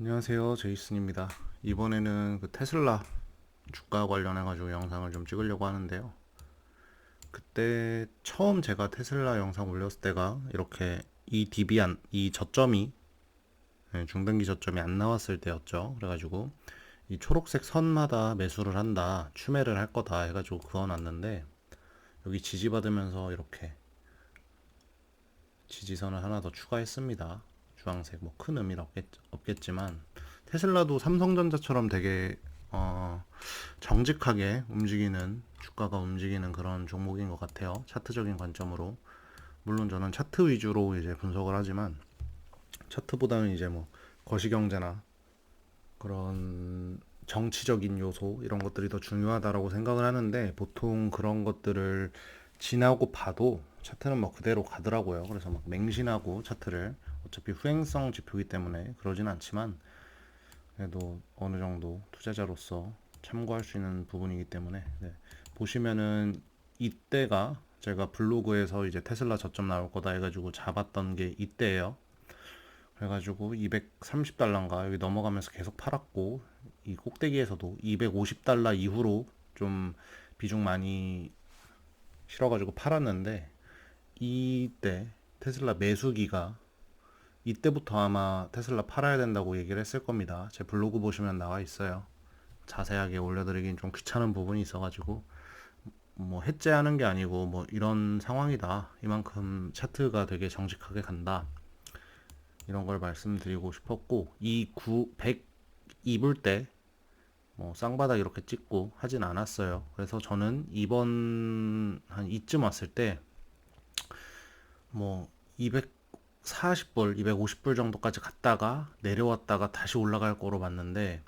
안녕하세요, 제이슨입니다. 이번에는 그 테슬라 주가 관련해가지고 영상을 좀 찍으려고 하는데요. 그때 처음 제가 테슬라 영상 올렸을 때가 이렇게 이 저점이, 중변기 저점이 안 나왔을 때였죠. 그래가지고 이 초록색 선마다 매수를 한다, 추매를 할 거다 해가지고 그어놨는데, 여기 지지받으면서 이렇게 지지선을 하나 더 추가했습니다. 주황색, 뭐 큰 의미는 없겠지만 테슬라도 삼성전자처럼 되게 정직하게 움직이는, 주가가 움직이는 그런 종목인 것 같아요. 차트적인 관점으로. 물론 저는 차트 위주로 이제 분석을 하지만 차트보다는 이제 뭐 거시경제나 그런 정치적인 요소 이런 것들이 더 중요하다라고 생각을 하는데, 보통 그런 것들을 지나고 봐도 차트는 뭐 그대로 가더라고요. 그래서 막 맹신하고 차트를, 어차피 후행성 지표이기 때문에 그러진 않지만 그래도 어느 정도 투자자로서 참고할 수 있는 부분이기 때문에, 네. 보시면은 이때가 제가 블로그에서 이제 테슬라 저점 나올 거다 해가지고 잡았던 게 이때예요. 그래가지고 230달러인가 여기 넘어가면서 계속 팔았고, 이 꼭대기에서도 250달러 이후로 좀 비중 많이 실어가지고 팔았는데, 이때 테슬라 매수기가, 이때부터 아마 테슬라 팔아야 된다고 얘기를 했을 겁니다. 제 블로그 보시면 나와 있어요. 자세하게 올려드리긴 좀 귀찮은 부분이 있어가지고, 뭐 해제하는 게 아니고 뭐 이런 상황이다, 이만큼 차트가 되게 정직하게 간다, 이런 걸 말씀드리고 싶었고, 이 100 입을 때 뭐 쌍바닥 이렇게 찍고 하진 않았어요. 그래서 저는 이번 한 이쯤 왔을 때 뭐 240불, 250불 정도까지 갔다가 내려왔다가 다시 올라갈 거로 봤는데,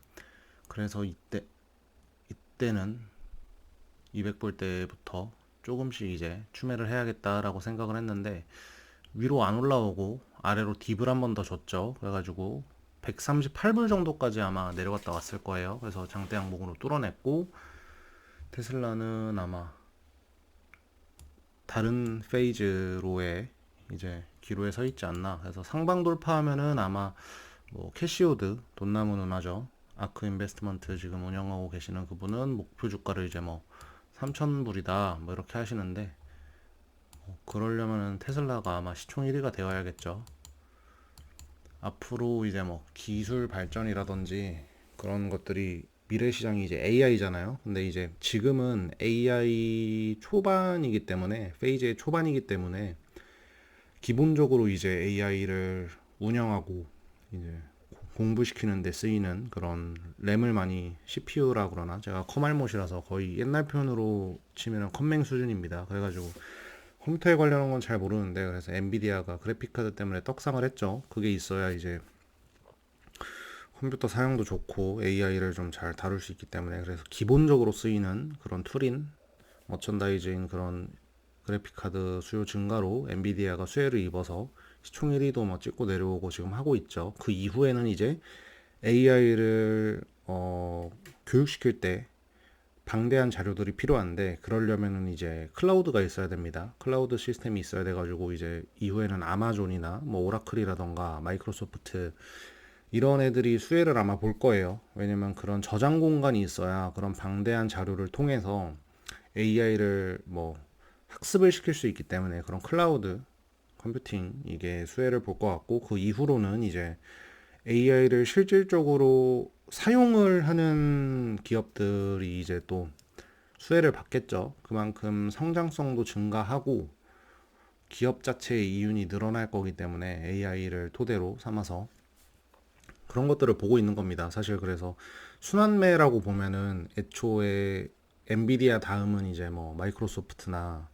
그래서 이때는 200불 때부터 조금씩 이제 추매를 해야겠다라고 생각을 했는데, 위로 안 올라오고 아래로 딥을 한 번 더 줬죠. 그래가지고 138불 정도까지 아마 내려갔다 왔을 거예요. 그래서 장대 양봉으로 뚫어냈고, 테슬라는 아마 다른 페이즈로의 이제 기로에 서 있지 않나. 그래서 상방 돌파하면은 아마 뭐 캐시오드, 돈나무 누나죠, 아크 인베스트먼트 지금 운영하고 계시는 그분은 목표 주가를 이제 뭐 3,000불이다 뭐 이렇게 하시는데, 그러려면은 테슬라가 아마 시총 1위가 되어야겠죠. 앞으로 이제 뭐 기술 발전이라든지 그런 것들이, 미래 시장이 이제 AI잖아요. 근데 이제 지금은 AI 초반이기 때문에, 페이즈의 초반이기 때문에 기본적으로 이제 AI를 운영하고 이제 공부시키는 데 쓰이는 그런 램을 많이, CPU라 그러나, 제가 커말못이라서 거의 옛날 표현으로 치면 컴맹 수준입니다. 그래가지고 컴퓨터에 관련한 건 잘 모르는데, 그래서 엔비디아가 그래픽카드 때문에 떡상을 했죠. 그게 있어야 이제 컴퓨터 사용도 좋고 AI를 좀 잘 다룰 수 있기 때문에, 그래서 기본적으로 쓰이는 그런 툴인, 머천다이즈인 그런 그래픽카드 수요 증가로 엔비디아가 수혜를 입어서 시총 1위도 뭐 찍고 내려오고 지금 하고 있죠. 그 이후에는 이제 AI를 교육시킬 때 방대한 자료들이 필요한데, 그러려면은 이제 클라우드가 있어야 됩니다. 클라우드 시스템이 있어야 돼가지고, 이제 이후에는 아마존이나 뭐 오라클이라던가 마이크로소프트 이런 애들이 수혜를 아마 볼 거예요. 왜냐면 그런 저장 공간이 있어야 그런 방대한 자료를 통해서 AI를 뭐 학습을 시킬 수 있기 때문에, 그런 클라우드 컴퓨팅 이게 수혜를 볼 것 같고, 그 이후로는 이제 AI를 실질적으로 사용을 하는 기업들이 이제 또 수혜를 받겠죠. 그만큼 성장성도 증가하고 기업 자체의 이윤이 늘어날 거기 때문에 AI를 토대로 삼아서 그런 것들을 보고 있는 겁니다. 사실 그래서 순환매라고 보면은 애초에 엔비디아 다음은 이제 뭐 마이크로소프트나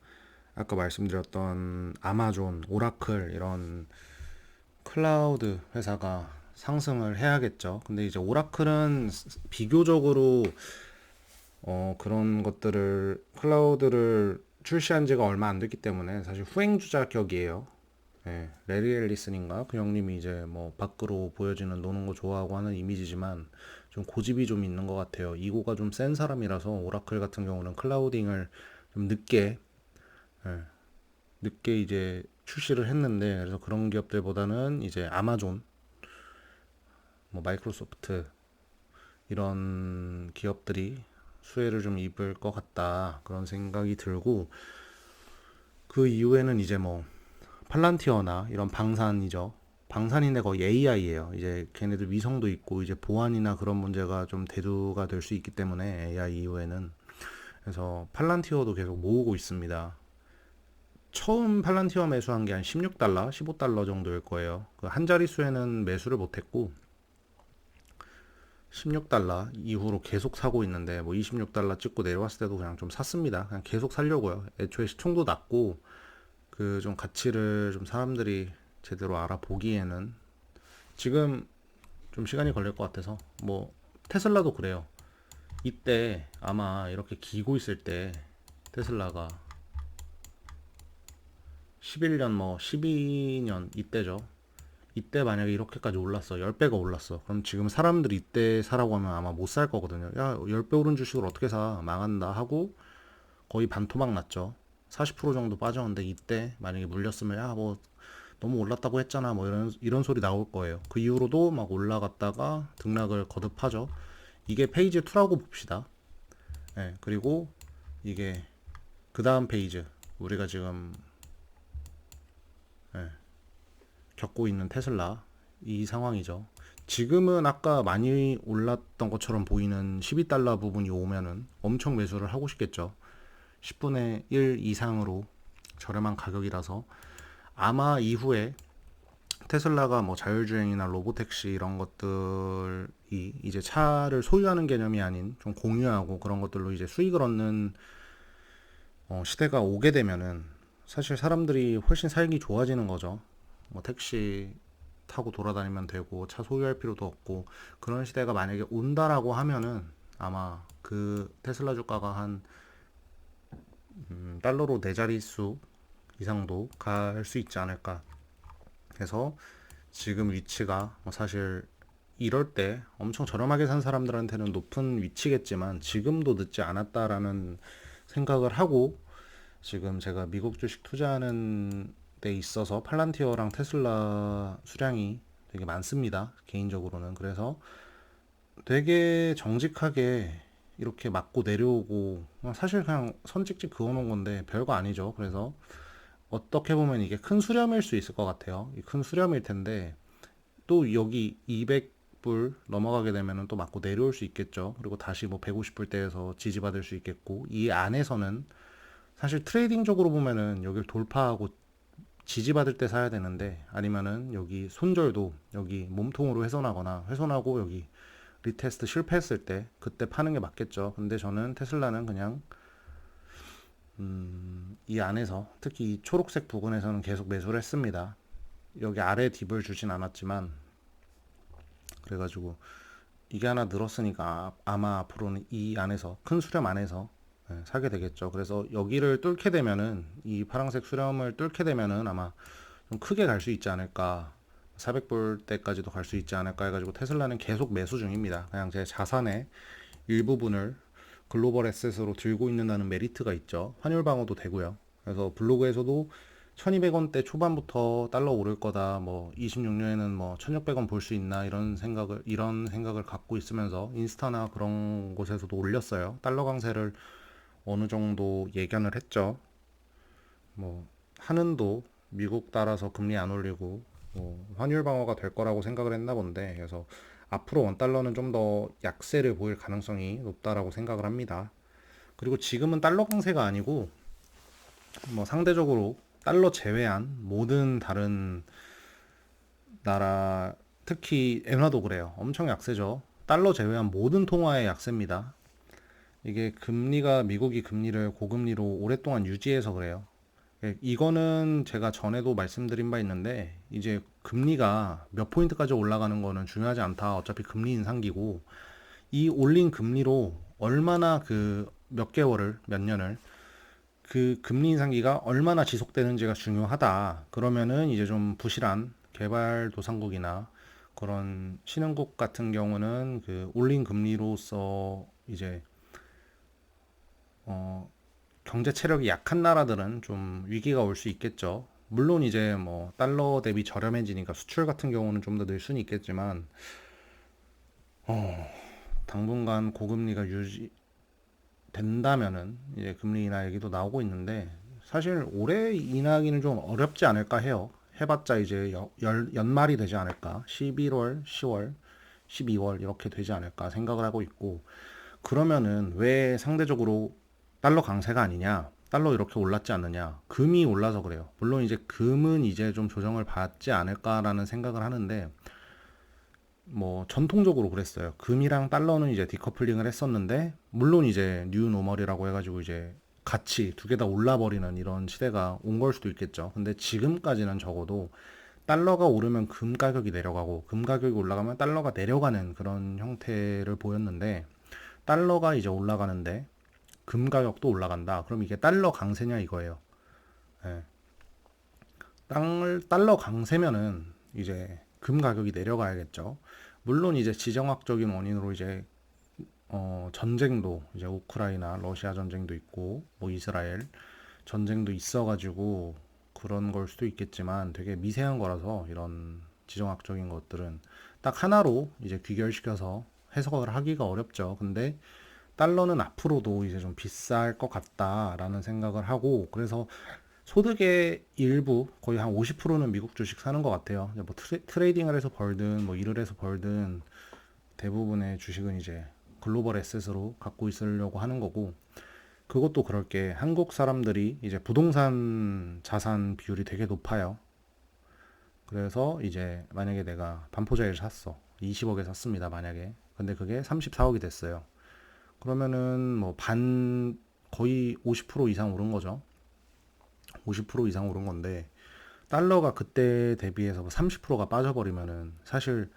아까 말씀드렸던 아마존, 오라클 이런 클라우드 회사가 상승을 해야겠죠. 근데 이제 오라클은 비교적으로 그런 것들을, 클라우드를 출시한 지가 얼마 안 됐기 때문에 사실 후행주자 격이에요. 예, 레리 앨리슨인가 그 형님이 이제 뭐 밖으로 보여지는, 노는 거 좋아하고 하는 이미지지만 좀 고집이 좀 있는 것 같아요. 이고가 좀 센 사람이라서, 오라클 같은 경우는 클라우딩을 좀 예, 늦게 이제 출시를 했는데, 그래서 그런 기업들보다는 이제 아마존 뭐 마이크로소프트 이런 기업들이 수혜를 좀 입을 것 같다 그런 생각이 들고, 그 이후에는 이제 뭐 팔란티어나 이런 방산이죠. 방산인데 거의 AI예요. 이제 걔네들 위성도 있고 이제 보안이나 그런 문제가 좀 대두가 될 수 있기 때문에 AI 이후에는, 그래서 팔란티어도 계속 모으고 있습니다. 처음 팔란티어 매수한 게 한 16달러, 15달러 정도일 거예요. 그 한 자릿수에는 매수를 못했고 16달러 이후로 계속 사고 있는데, 뭐 26달러 찍고 내려왔을 때도 그냥 좀 샀습니다. 그냥 계속 살려고요. 애초에 시총도 낮고 그 좀 가치를 좀 사람들이 제대로 알아보기에는 지금 좀 시간이 걸릴 것 같아서, 뭐 테슬라도 그래요. 이때 아마 이렇게 기고 있을 때 테슬라가 11년 뭐 12년 이때죠. 이때 만약에 이렇게까지 올랐어. 10배가 올랐어. 그럼 지금 사람들이 이때 사라고 하면 아마 못 살 거거든요. 야, 10배 오른 주식을 어떻게 사? 망한다 하고 거의 반토막 났죠. 40% 정도 빠졌는데 이때 만약에 물렸으면 야, 뭐 너무 올랐다고 했잖아. 뭐 이런 소리 나올 거예요. 그 이후로도 막 올라갔다가 등락을 거듭하죠. 이게 페이지 2라고 봅시다. 예, 그리고 이게 그 다음 페이지, 우리가 지금 예, 겪고 있는 테슬라 이 상황이죠. 지금은 아까 많이 올랐던 것처럼 보이는 12달러 부분이 오면은 엄청 매수를 하고 싶겠죠. 10분의 1 이상으로 저렴한 가격이라서 아마 이후에 테슬라가 뭐 자율주행이나 로보택시 이런 것들이 이제 차를 소유하는 개념이 아닌 좀 공유하고 그런 것들로 이제 수익을 얻는 시대가 오게 되면은 사실 사람들이 훨씬 살기 좋아지는 거죠. 뭐 택시 타고 돌아다니면 되고 차 소유할 필요도 없고, 그런 시대가 만약에 온다라고 하면은 아마 그 테슬라 주가가 한 달러로 네 자릿수 이상도 갈 수 있지 않을까 해서, 지금 위치가 뭐 사실 이럴 때 엄청 저렴하게 산 사람들한테는 높은 위치겠지만 지금도 늦지 않았다라는 생각을 하고, 지금 제가 미국 주식 투자하는 데 있어서 팔란티어랑 테슬라 수량이 되게 많습니다. 개인적으로는. 그래서 되게 정직하게 이렇게 맞고 내려오고 사실 그냥 선 찍찍 그어놓은 건데 별거 아니죠. 그래서 어떻게 보면 이게 큰 수렴일 수 있을 것 같아요. 큰 수렴일 텐데 또 여기 200불 넘어가게 되면은 또 맞고 내려올 수 있겠죠. 그리고 다시 뭐 150불 대에서 지지받을 수 있겠고, 이 안에서는 사실 트레이딩적으로 보면은 여기를 돌파하고 지지받을 때 사야 되는데, 아니면은 여기 손절도 여기 몸통으로 훼손하거나 훼손하고 여기 리테스트 실패했을 때 그때 파는 게 맞겠죠. 근데 저는 테슬라는 그냥 이 안에서 특히 이 초록색 부분에서는 계속 매수를 했습니다. 여기 아래 딥을 주진 않았지만, 그래가지고 이게 하나 늘었으니까 아마 앞으로는 이 안에서 큰 수렴 안에서 사게 되겠죠. 그래서 여기를 뚫게 되면은, 이 파란색 수렴을 뚫게 되면은 아마 좀 크게 갈 수 있지 않을까, 400불 대까지도 갈 수 있지 않을까 해가지고 테슬라는 계속 매수 중입니다. 그냥 제 자산의 일부분을 글로벌 에셋으로 들고 있는다는 메리트가 있죠. 환율 방어도 되고요. 그래서 블로그에서도 1200원대 초반부터 달러 오를 거다, 뭐 26년에는 뭐 1600원 볼 수 있나, 이런 생각을 갖고 있으면서 인스타나 그런 곳에서도 올렸어요. 달러 강세를 어느 정도 예견을 했죠. 뭐 한은도 미국 따라서 금리 안 올리고 뭐 환율 방어가 될 거라고 생각을 했나 본데, 그래서 앞으로 원달러는 좀 더 약세를 보일 가능성이 높다라고 생각을 합니다. 그리고 지금은 달러 강세가 아니고 뭐 상대적으로 달러 제외한 모든 다른 나라, 특히 엔화도 그래요. 엄청 약세죠. 달러 제외한 모든 통화의 약세입니다. 이게 금리가, 미국이 금리를 고금리로 오랫동안 유지해서 그래요. 이거는 제가 전에도 말씀드린 바 있는데, 이제 금리가 몇 포인트까지 올라가는 거는 중요하지 않다. 어차피 금리 인상기고, 이 올린 금리로 얼마나 그 몇 개월을, 몇 년을 그 금리 인상기가 얼마나 지속되는지가 중요하다. 그러면은 이제 좀 부실한 개발도상국이나 그런 신흥국 같은 경우는 그 올린 금리로서 이제 어 경제 체력이 약한 나라들은 좀 위기가 올 수 있겠죠. 물론 이제 뭐 달러 대비 저렴해지니까 수출 같은 경우는 좀 더 늘 수는 있겠지만, 당분간 고금리가 유지된다면은 이제 금리 인하 얘기도 나오고 있는데 사실 올해 인하하기는 좀 어렵지 않을까 해요. 해봤자 이제 연말이 되지 않을까. 11월, 10월, 12월 이렇게 되지 않을까 생각을 하고 있고 그러면은 왜 상대적으로 달러 강세가 아니냐? 달러 이렇게 올랐지 않느냐? 금이 올라서 그래요. 물론 이제 금은 이제 좀 조정을 받지 않을까라는 생각을 하는데 뭐 전통적으로 그랬어요. 금이랑 달러는 이제 디커플링을 했었는데 물론 이제 뉴 노멀이라고 해가지고 이제 같이 두 개 다 올라버리는 이런 시대가 온 걸 수도 있겠죠. 근데 지금까지는 적어도 달러가 오르면 금 가격이 내려가고 금 가격이 올라가면 달러가 내려가는 그런 형태를 보였는데 달러가 이제 올라가는데 금 가격도 올라간다. 그럼 이게 달러 강세냐 이거예요. 예. 달러 강세면은 이제 금 가격이 내려가야겠죠. 물론 이제 지정학적인 원인으로 이제 전쟁도 이제 우크라이나 러시아 전쟁도 있고 뭐 이스라엘 전쟁도 있어가지고 그런 걸 수도 있겠지만 되게 미세한 거라서 이런 지정학적인 것들은 딱 하나로 이제 귀결시켜서 해석을 하기가 어렵죠. 근데 달러는 앞으로도 이제 좀 비쌀 것 같다라는 생각을 하고 그래서 소득의 일부 거의 한 50%는 미국 주식 사는 것 같아요. 뭐 트레이딩을 해서 벌든 뭐 일을 해서 벌든 대부분의 주식은 이제 글로벌 에셋으로 갖고 있으려고 하는 거고 그것도 그럴 게 한국 사람들이 이제 부동산 자산 비율이 되게 높아요. 그래서 이제 만약에 내가 반포자를 샀어. 20억에 샀습니다. 만약에. 근데 그게 34억이 됐어요. 그러면은 뭐 거의 50% 이상 오른 거죠. 50% 이상 오른 건데 달러가 그때 대비해서 30%가 빠져버리면은 사실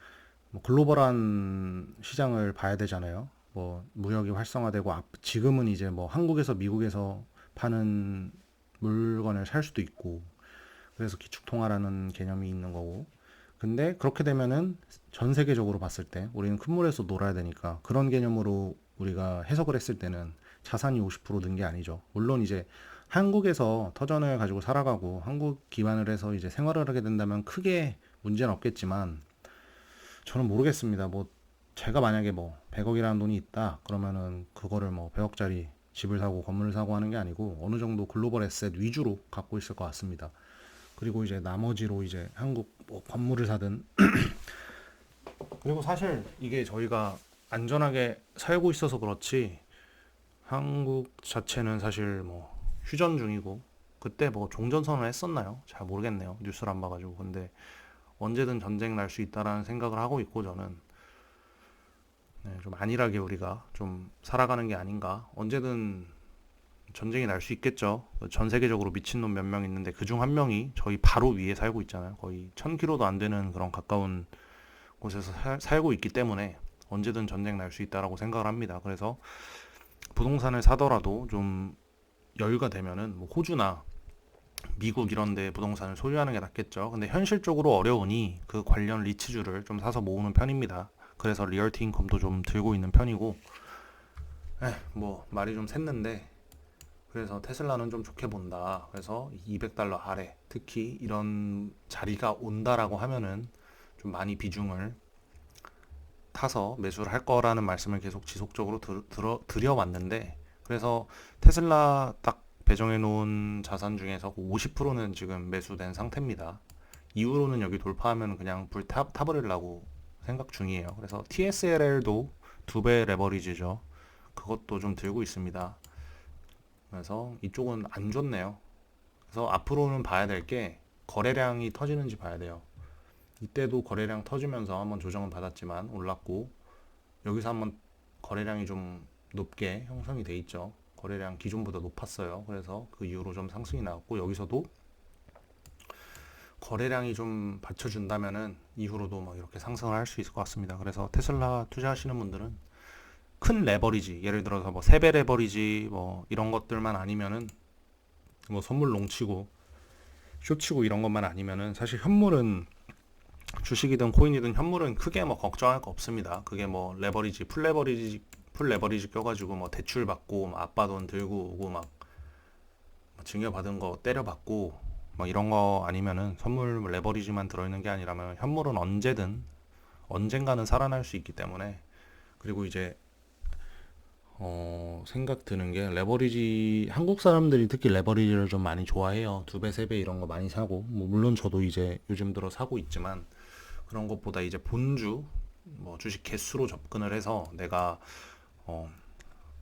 뭐 글로벌한 시장을 봐야 되잖아요. 뭐 무역이 활성화되고 지금은 이제 뭐 한국에서 미국에서 파는 물건을 살 수도 있고 그래서 기축통화라는 개념이 있는 거고 근데 그렇게 되면은 전 세계적으로 봤을 때 우리는 큰 물에서 놀아야 되니까 그런 개념으로 우리가 해석을 했을 때는 자산이 50%는 게 아니죠. 물론 이제 한국에서 터전을 가지고 살아가고 한국 기반을 해서 이제 생활을 하게 된다면 크게 문제는 없겠지만 저는 모르겠습니다. 뭐 제가 만약에 뭐 100억이라는 돈이 있다 그러면은 그거를 뭐 100억짜리 집을 사고 건물을 사고 하는 게 아니고 어느 정도 글로벌 에셋 위주로 갖고 있을 것 같습니다. 그리고 이제 나머지로 이제 한국 뭐 건물을 사든 그리고 사실 이게 저희가 안전하게 살고 있어서 그렇지 한국 자체는 사실 뭐 휴전 중이고 그때 뭐 종전선언을 했었나요? 잘 모르겠네요. 뉴스를 안 봐가지고 근데 언제든 전쟁 날 수 있다라는 생각을 하고 있고 저는 네, 좀 안일하게 우리가 좀 살아가는 게 아닌가. 언제든 전쟁이 날 수 있겠죠. 전 세계적으로 미친놈 몇 명 있는데 그중 한 명이 저희 바로 위에 살고 있잖아요. 거의 1000km도 안 되는 그런 가까운 곳에서 살고 있기 때문에 언제든 전쟁 날 수 있다라고 생각을 합니다. 그래서 부동산을 사더라도 좀 여유가 되면은 뭐 호주나 미국 이런 데 부동산을 소유하는 게 낫겠죠. 근데 현실적으로 어려우니 그 관련 리츠주를 좀 사서 모으는 편입니다. 그래서 리얼티 인컴도 좀 들고 있는 편이고 뭐 말이 좀 샜는데 그래서 테슬라는 좀 좋게 본다. 그래서 200달러 아래 특히 이런 자리가 온다라고 하면은 좀 많이 비중을 타서 매수를 할 거라는 말씀을 계속 지속적으로 드려왔는데 그래서 테슬라 딱 배정해 놓은 자산 중에서 50%는 지금 매수된 상태입니다. 이후로는 여기 돌파하면 그냥 불 타버리려고 생각 중이에요. 그래서 TSLR도 2배 레버리지죠. 그것도 좀 들고 있습니다. 그래서 이쪽은 안 좋네요. 그래서 앞으로는 봐야 될 게 거래량이 터지는지 봐야 돼요. 이때도 거래량 터지면서 한번 조정은 받았지만 올랐고 여기서 한번 거래량이 좀 높게 형성이 돼 있죠. 거래량 기존보다 높았어요. 그래서 그 이후로 좀 상승이 나왔고 여기서도 거래량이 좀 받쳐준다면은 이후로도 막 이렇게 상승을 할 수 있을 것 같습니다. 그래서 테슬라 투자하시는 분들은 큰 레버리지 예를 들어서 뭐 3배 레버리지 뭐 이런 것들만 아니면은 뭐 선물 롱치고 쇼치고 이런 것만 아니면은 사실 현물은 주식이든 코인이든 현물은 크게 뭐 걱정할 거 없습니다. 그게 뭐 레버리지, 풀 레버리지 껴가지고 뭐 대출 받고 뭐 아빠 돈 들고 오고 막 증여받은 거 때려받고 막 이런 거 아니면은 선물 레버리지만 들어있는 게 아니라면 현물은 언제든 언젠가는 살아날 수 있기 때문에 그리고 이제 생각 드는 게 레버리지 한국 사람들이 특히 레버리지를 좀 많이 좋아해요. 두 배, 세 배 이런 거 많이 사고 뭐 물론 저도 이제 요즘 들어 사고 있지만 그런 것보다 이제 본주 뭐 주식 개수로 접근을 해서 내가 어,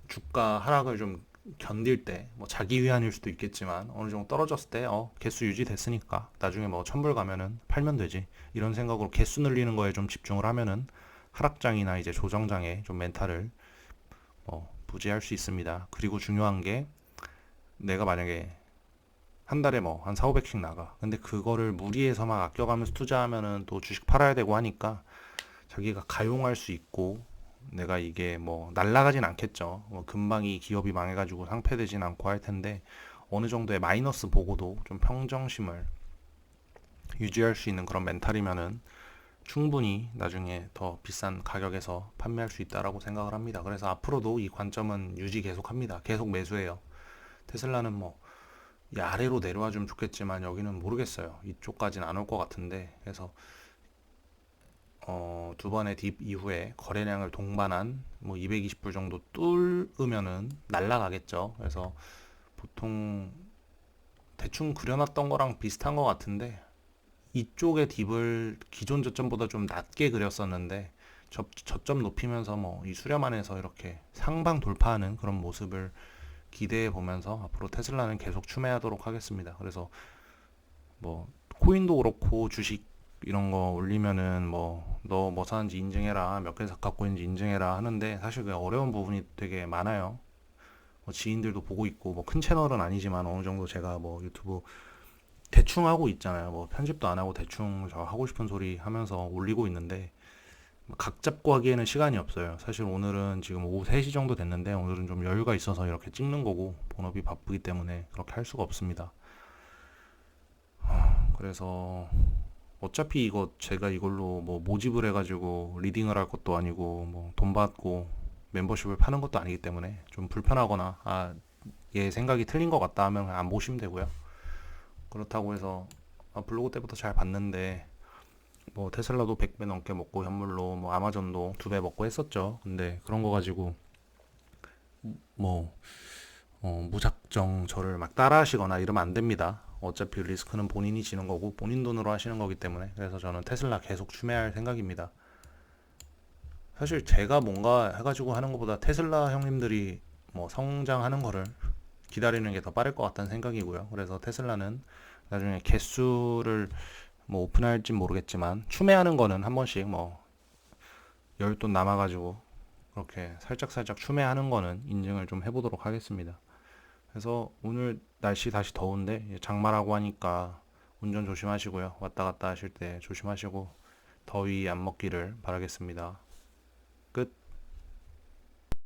주가 하락을 좀 견딜 때 뭐 자기 위안일 수도 있겠지만 어느 정도 떨어졌을 때 개수 유지됐으니까 나중에 뭐 천불 가면은 팔면 되지 이런 생각으로 개수 늘리는 거에 좀 집중을 하면은 하락장이나 이제 조정장에 좀 멘탈을 부재할 수 있습니다. 그리고 중요한 게 내가 만약에 한 달에 뭐 한 4, 500씩 나가. 근데 그거를 무리해서 막 아껴가면서 투자하면은 또 주식 팔아야 되고 하니까 자기가 가용할 수 있고 내가 이게 뭐 날라가진 않겠죠. 뭐 금방 이 기업이 망해가지고 상폐되진 않고 할 텐데 어느 정도의 마이너스 보고도 좀 평정심을 유지할 수 있는 그런 멘탈이면은 충분히 나중에 더 비싼 가격에서 판매할 수 있다라고 생각을 합니다. 그래서 앞으로도 이 관점은 유지 계속합니다. 계속 매수해요. 테슬라는 뭐 이 아래로 내려와 주면 좋겠지만 여기는 모르겠어요. 이쪽까지는 안 올 것 같은데 그래서 두 번의 딥 이후에 거래량을 동반한 뭐 220불 정도 뚫으면은 날라가겠죠. 그래서 보통 대충 그려놨던 거랑 비슷한 것 같은데 이쪽의 딥을 기존 저점보다 좀 낮게 그렸었는데 저점 높이면서 뭐 이 수렴안에서 이렇게 상방 돌파하는 그런 모습을 기대해 보면서 앞으로 테슬라는 계속 추매하도록 하겠습니다. 그래서 뭐 코인도 그렇고 주식 이런 거 올리면은 뭐 너 뭐 사는지 인증해라 몇 개 갖고 있는지 인증해라 하는데 사실 그 어려운 부분이 되게 많아요. 뭐 지인들도 보고 있고 뭐 큰 채널은 아니지만 어느 정도 제가 뭐 유튜브 대충 하고 있잖아요. 뭐 편집도 안 하고 대충 저 하고 싶은 소리 하면서 올리고 있는데 각 잡고 하기에는 시간이 없어요. 사실 오늘은 지금 오후 3시 정도 됐는데 오늘은 좀 여유가 있어서 이렇게 찍는 거고 본업이 바쁘기 때문에 그렇게 할 수가 없습니다. 그래서 어차피 이거 제가 이걸로 뭐 모집을 해가지고 리딩을 할 것도 아니고 뭐 돈 받고 멤버십을 파는 것도 아니기 때문에 좀 불편하거나 얘 생각이 틀린 것 같다 하면 안 보시면 되고요. 그렇다고 해서 블로그 때부터 잘 봤는데 뭐 테슬라도 100배 넘게 먹고 현물로 뭐 아마존도 2배 먹고 했었죠. 근데 그런 거 가지고 뭐 무작정 저를 막 따라하시거나 이러면 안 됩니다. 어차피 리스크는 본인이 지는 거고 본인 돈으로 하시는 거기 때문에 그래서 저는 테슬라 계속 추매할 생각입니다. 사실 제가 뭔가 해가지고 하는 것보다 테슬라 형님들이 뭐 성장하는 거를 기다리는 게 더 빠를 것 같다는 생각이고요. 그래서 테슬라는 나중에 개수를 뭐 오픈할진 모르겠지만 추매하는 거는 한 번씩 뭐 열돈 남아가지고 그렇게 살짝살짝 추매하는 거는 인증을 좀 해보도록 하겠습니다. 그래서 오늘 날씨 다시 더운데 장마라고 하니까 운전 조심하시고요. 왔다 갔다 하실 때 조심하시고 더위 안 먹기를 바라겠습니다. 끝.